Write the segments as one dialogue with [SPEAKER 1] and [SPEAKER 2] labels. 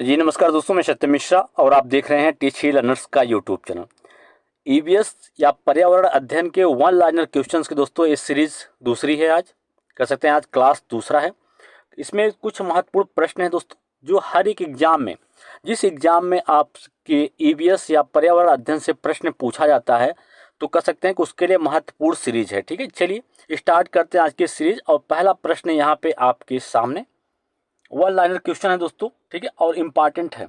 [SPEAKER 1] जी नमस्कार दोस्तों, मैं सत्यम मिश्रा और आप देख रहे हैं टीच ही लर्नर्स का यूट्यूब चैनल। ईवीएस या पर्यावरण अध्ययन के वन लाइनर क्वेश्चंस की दोस्तों ये सीरीज दूसरी है। आज कह सकते हैं आज क्लास दूसरा है। इसमें कुछ महत्वपूर्ण प्रश्न हैं दोस्तों, जो हर एक एग्जाम में, जिस एग्जाम में आपके ईवीएस या पर्यावरण अध्ययन से प्रश्न पूछा जाता है तो कह सकते हैं कि उसके लिए महत्वपूर्ण सीरीज है। ठीक है, चलिए स्टार्ट करते हैं आज की सीरीज। और पहला प्रश्न यहाँ पे आपके सामने वन लाइनर क्वेश्चन है दोस्तों, ठीक है, और इम्पॉर्टेंट है।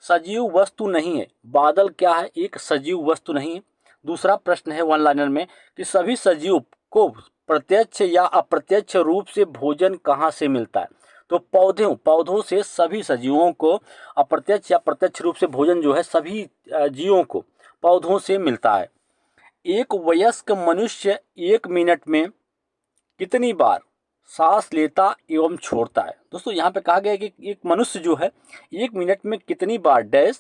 [SPEAKER 1] सजीव वस्तु नहीं है, बादल क्या है? एक सजीव वस्तु नहीं है। दूसरा प्रश्न है वन लाइनर में कि सभी सजीव को प्रत्यक्ष या अप्रत्यक्ष रूप से भोजन कहाँ से मिलता है? तो पौधों से सभी सजीवों को अप्रत्यक्ष या प्रत्यक्ष रूप से भोजन जो है सभी जीवों को पौधों से मिलता है। एक वयस्क मनुष्य 1 मिनट में कितनी बार सांस लेता एवं छोड़ता है? दोस्तों यहाँ पे कहा गया है कि एक मनुष्य जो है 1 मिनट में कितनी बार डैश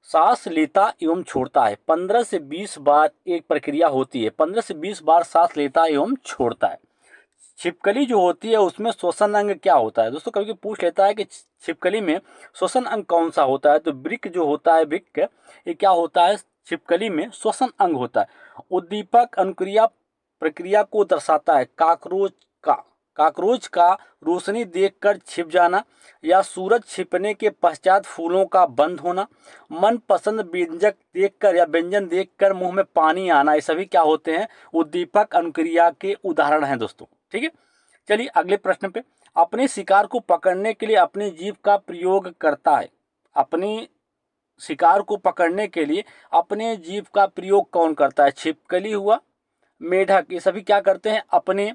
[SPEAKER 1] सांस लेता एवं छोड़ता है। 15 से 20 बार एक प्रक्रिया होती है, 15 से 20 बार सांस लेता एवं छोड़ता है। छिपकली जो होती है उसमें श्वसन अंग क्या होता है? दोस्तों कभी कभी पूछ लेता है कि छिपकली में श्वसन अंग कौन सा होता है, तो वृक्क जो होता है, वृक्क ये क्या होता है? छिपकली में श्वसन अंग होता है। उद्दीपक अनुक्रिया प्रक्रिया को दर्शाता है। काकरोच का रोशनी देखकर छिप जाना या सूरज छिपने के पश्चात फूलों का बंद होना, मनपसंद व्यंजक देखकर या व्यंजन देखकर मुंह में पानी आना, ये सभी क्या होते हैं? उद्दीपक अनुक्रिया के उदाहरण हैं दोस्तों। ठीक है, चलिए अगले प्रश्न पे। अपने शिकार को पकड़ने के लिए अपनी जीभ का प्रयोग करता है। अपनी शिकार को पकड़ने के लिए अपने जीभ का प्रयोग कौन करता है? छिपकली हुआ, मेढक, ये सभी क्या करते हैं? अपने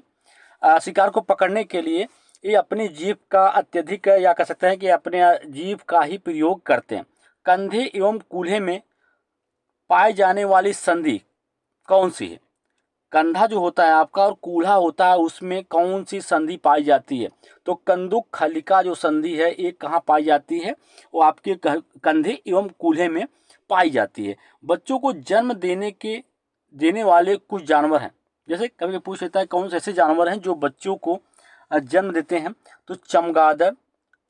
[SPEAKER 1] शिकार को पकड़ने के लिए ये अपनी जीभ का अत्यधिक या कह सकते हैं कि अपने जीभ का ही प्रयोग करते हैं। कंधे एवं कूल्हे में पाए जाने वाली संधि कौन सी है? कंधा जो होता है आपका और कूल्हा होता है, उसमें कौन सी संधि पाई जाती है? तो कंदुक खलिका जो संधि है ये कहाँ पाई जाती है? वो आपके कंधे एवं कूल्हे में पाई जाती है। बच्चों को जन्म देने वाले कुछ जानवर हैं। जैसे कभी कभी पूछ लेता है कौन से ऐसे जानवर हैं जो बच्चों को जन्म देते हैं? तो चमगादड़,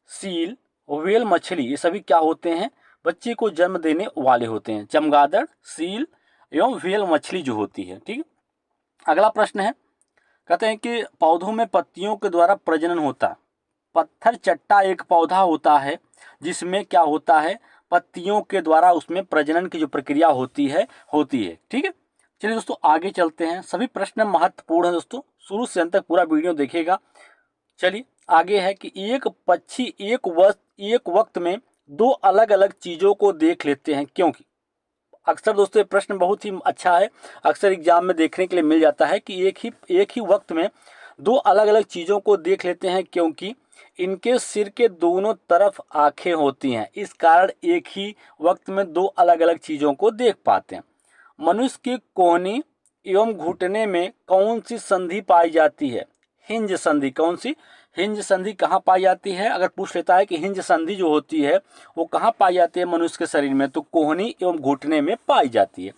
[SPEAKER 1] सील, व्हेल मछली, ये सभी क्या होते हैं? बच्चे को जन्म देने वाले होते हैं। चमगादड़, सील एवं व्हेल मछली जो होती है। ठीक है, अगला प्रश्न है, कहते हैं कि पौधों में पत्तियों के द्वारा प्रजनन होता है। पत्थर चट्टा एक पौधा होता है जिसमें क्या होता है? पत्तियों के द्वारा उसमें प्रजनन की जो प्रक्रिया होती है। ठीक है, चलिए दोस्तों आगे चलते हैं। सभी प्रश्न महत्वपूर्ण है दोस्तों, शुरू से अंत तक पूरा वीडियो देखिएगा। चलिए आगे है कि एक पक्षी एक वक्त में दो अलग अलग चीजों को देख लेते हैं क्योंकि? अक्सर दोस्तों ये प्रश्न बहुत ही अच्छा है, अक्सर एग्जाम में देखने के लिए मिल जाता है कि एक ही वक्त में दो अलग अलग चीज़ों को देख लेते हैं क्योंकि इनके सिर के दोनों तरफ आंखें होती हैं, इस कारण एक ही वक्त में दो अलग अलग चीज़ों को देख पाते हैं। मनुष्य की कोहनी एवं घुटने में कौन सी संधि पाई जाती है? हिंज संधि। कौन सी? हिंज संधि कहाँ पाई जाती है? अगर पूछ लेता है कि हिंज संधि जो होती है वो कहाँ पाई जाती है मनुष्य के शरीर में, तो कोहनी एवं घुटने में पाई जाती है।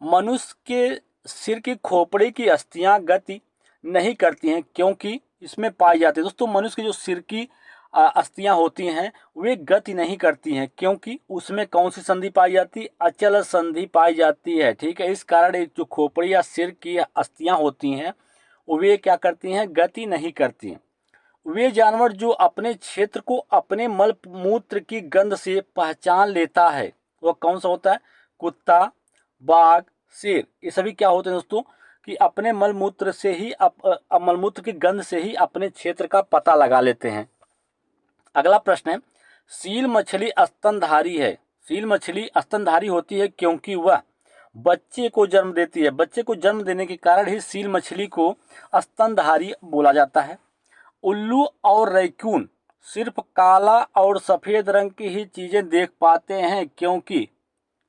[SPEAKER 1] मनुष्य के सिर की खोपड़ी की अस्थियां गति नहीं करती हैं क्योंकि इसमें पाई जाती है। दोस्तों मनुष्य की जो सिर की अस्थियां होती हैं वे गति नहीं करती हैं क्योंकि उसमें कौन सी संधि पाई जाती है? अचल संधि पाई जाती है। ठीक है, इस कारण एक जो खोपड़ी या सिर की अस्थियां होती हैं वे क्या करती हैं? गति नहीं करती हैं। वे जानवर जो अपने क्षेत्र को अपने मल मूत्र की गंध से पहचान लेता है वह कौन सा होता है? कुत्ता, बाघ, शेर, ये सभी क्या होते हैं दोस्तों? कि अपने मलमूत्र की गंध से ही अपने क्षेत्र का पता लगा लेते हैं। अगला प्रश्न है, सील मछली स्तनधारी है। सील मछली स्तनधारी होती है क्योंकि वह बच्चे को जन्म देती है। बच्चे को जन्म देने के कारण ही सील मछली को स्तनधारी बोला जाता है। उल्लू और रैकून सिर्फ काला और सफ़ेद रंग की ही चीज़ें देख पाते हैं क्योंकि?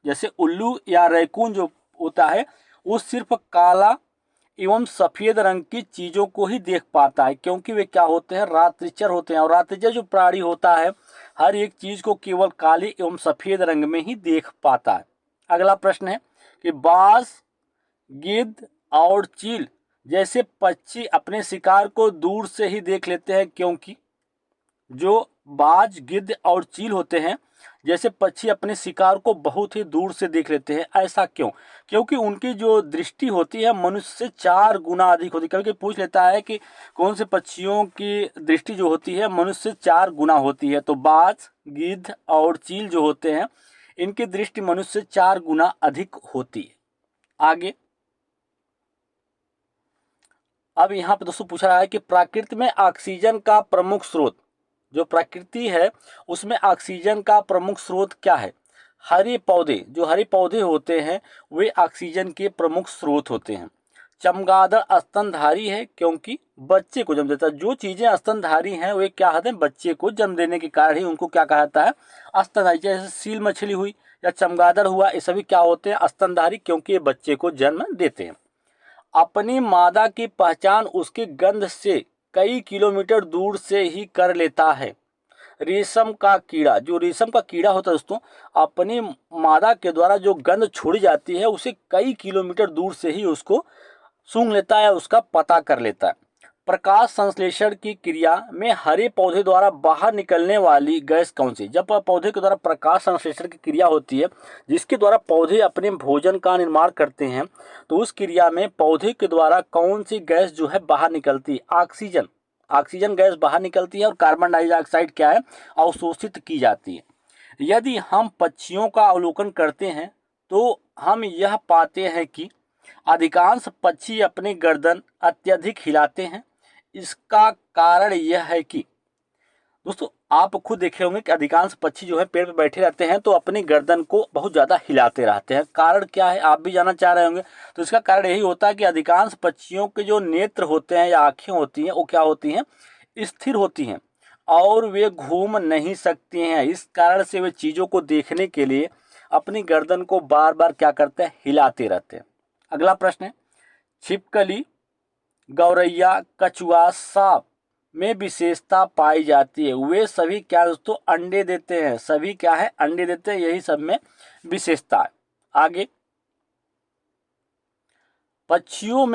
[SPEAKER 1] जैसे उल्लू या रैकून जो होता है वो सिर्फ काला एवं सफ़ेद रंग की चीज़ों को ही देख पाता है क्योंकि वे क्या होते हैं? रात्रिचर होते हैं। और रात्रिचर जो प्राणी होता है हर एक चीज़ को केवल काले एवं सफ़ेद रंग में ही देख पाता है। अगला प्रश्न है कि बाज, गिद्ध और चील जैसे पक्षी अपने शिकार को दूर से ही देख लेते हैं क्योंकि? जो बाज, गिद्ध और चील होते हैं जैसे पक्षी अपने शिकार को बहुत ही दूर से देख लेते हैं। ऐसा क्यों? क्योंकि उनकी जो दृष्टि होती है मनुष्य से 4 गुना अधिक होती है। कभी कभी पूछ लेता है कि कौन से पक्षियों की दृष्टि जो होती है मनुष्य से 4 गुना होती है, तो बाज, गिद्ध और चील जो होते हैं इनकी दृष्टि मनुष्य से 4 गुना अधिक होती है। आगे अब यहाँ पे दोस्तों पूछा रहा है कि प्रकृति में ऑक्सीजन का प्रमुख स्रोत, जो प्रकृति है उसमें ऑक्सीजन का प्रमुख स्रोत क्या है? हरे पौधे, जो हरे पौधे होते हैं वे ऑक्सीजन के प्रमुख स्रोत होते हैं। चमगादड़ स्तनधारी है क्योंकि बच्चे को जन्म देता है। जो चीजें स्तनधारी हैं वे क्या होते हैं? बच्चे को जन्म देने के कारण ही उनको क्या कहा जाता है? स्तनधारी। जैसे सील मछली हुई या चमगादड़ हुआ, ये सभी क्या होते हैं? स्तनधारी, क्योंकि ये बच्चे को जन्म देते हैं। अपनी मादा की पहचान उसकी गंध से कई किलोमीटर दूर से ही कर लेता है। रेशम का कीड़ा, जो रेशम का कीड़ा होता है दोस्तों, अपनी मादा के द्वारा जो गंध छोड़ी जाती है उसे कई किलोमीटर दूर से ही उसको सूंघ लेता है, उसका पता कर लेता है। प्रकाश संश्लेषण की क्रिया में हरे पौधे द्वारा बाहर निकलने वाली गैस कौन सी? जब पौधे के द्वारा प्रकाश संश्लेषण की क्रिया होती है जिसके द्वारा पौधे अपने भोजन का निर्माण करते हैं, तो उस क्रिया में पौधे के द्वारा कौन सी गैस जो है बाहर निकलती है? ऑक्सीजन। ऑक्सीजन गैस बाहर निकलती है और कार्बन डाइऑक्साइड क्या है? अवशोषित की जाती है। यदि हम पक्षियों का अवलोकन करते हैं तो हम यह पाते हैं कि अधिकांश पक्षी अपनी गर्दन अत्यधिक हिलाते हैं। इसका कारण यह है कि दोस्तों आप खुद देखे होंगे कि अधिकांश पक्षी जो है पेड़ पर बैठे रहते हैं तो अपनी गर्दन को बहुत ज़्यादा हिलाते रहते हैं। कारण क्या है आप भी जानना चाह रहे होंगे। तो इसका कारण यही होता है कि अधिकांश पक्षियों के जो नेत्र होते हैं या आँखें होती हैं वो क्या होती हैं? स्थिर होती हैं और वे घूम नहीं सकती हैं। इस कारण से वे चीज़ों को देखने के लिए अपनी गर्दन को बार बार क्या करते हैं? हिलाते रहते हैं। अगला प्रश्न है, छिपकली, गौरैया, कछुआ, सांप में विशेषता पाई जाती है। वे सभी क्या दोस्तों? अंडे देते हैं। सभी क्या है? अंडे देते हैं। यही सब में विशेषता है। आगे, पक्षियों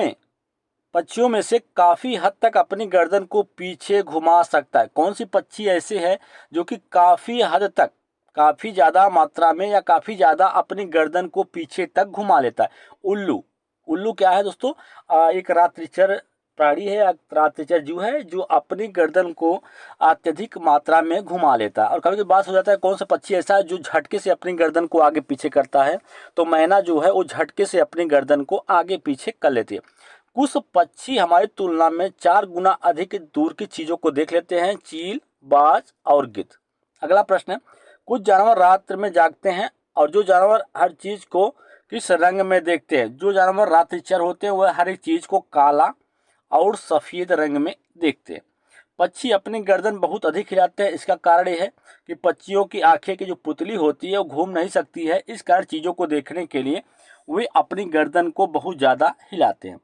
[SPEAKER 1] में से काफी हद तक अपनी गर्दन को पीछे घुमा सकता है। कौन सी पक्षी ऐसे है जो कि काफी हद तक, काफी ज्यादा मात्रा में या काफी ज्यादा अपनी गर्दन को पीछे तक घुमा लेता है? उल्लू। उल्लू क्या है दोस्तों? एक रात्रिचर प्राणी है या रात्रिचर जीव है जो अपनी गर्दन को अत्यधिक मात्रा में घुमा लेता है। और कभी कभी बात हो जाता है कौन सा पक्षी ऐसा है जो झटके से अपनी गर्दन को आगे पीछे करता है? तो मैना जो है वो झटके से अपनी गर्दन को आगे पीछे कर लेती है। कुछ पक्षी हमारी तुलना में 4 गुना अधिक दूर की चीजों को देख लेते हैं। चील, बाज और गिद्ध। अगला प्रश्न है, कुछ जानवर रात्र में जागते हैं और जो जानवर हर चीज को किस रंग में देखते हैं? जो जानवर रात्रिचर होते हैं वह हर एक चीज को काला और सफेद रंग में देखते हैं। पक्षी अपनी गर्दन बहुत अधिक हिलाते हैं। इसका कारण यह है कि पक्षियों की आंखें की जो पुतली होती है वो घूम नहीं सकती है। इस कारण चीजों को देखने के लिए वे अपनी गर्दन को बहुत ज्यादा हिलाते हैं।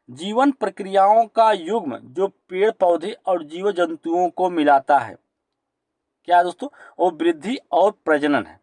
[SPEAKER 1] जीवन प्रक्रियाओं का युग्म जो पेड़ पौधे और जीव जंतुओं को मिलाता है, क्या दोस्तों? वो वृद्धि और प्रजनन है।